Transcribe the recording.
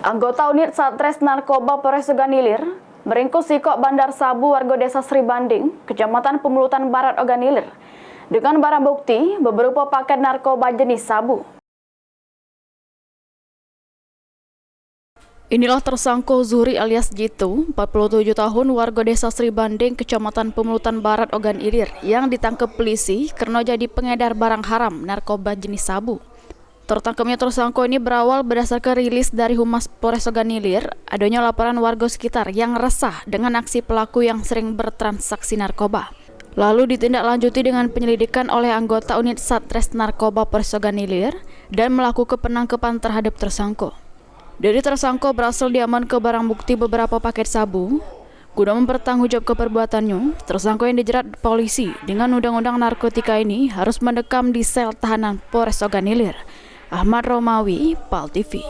Anggota unit Satres Narkoba Polres Oganilir meringkus Sikok Bandar Sabu warga desa Sri Banding, Kecamatan Pemulutan Barat Oganilir, dengan barang bukti berupa paket narkoba jenis sabu. Inilah tersangka Zuhri alias Jitu, 47 tahun, warga desa Sri Banding, Kecamatan Pemulutan Barat Oganilir, yang ditangkap polisi karena jadi pengedar barang haram narkoba jenis sabu. Tertangkapnya tersangka ini berawal berdasarkan rilis dari Humas Polres Oganilir, adanya laporan warga sekitar yang resah dengan aksi pelaku yang sering bertransaksi narkoba. Lalu ditindaklanjuti dengan penyelidikan oleh anggota unit Satres Narkoba Polres Oganilir dan melakukan penangkapan terhadap tersangka. Dari tersangka berhasil diamankan barang bukti beberapa paket sabu. Guna mempertanggungjawabkan perbuatannya, tersangka yang dijerat polisi dengan undang-undang narkotika ini harus mendekam di sel tahanan Polres Oganilir. Ahmad Romawi, PAL TV.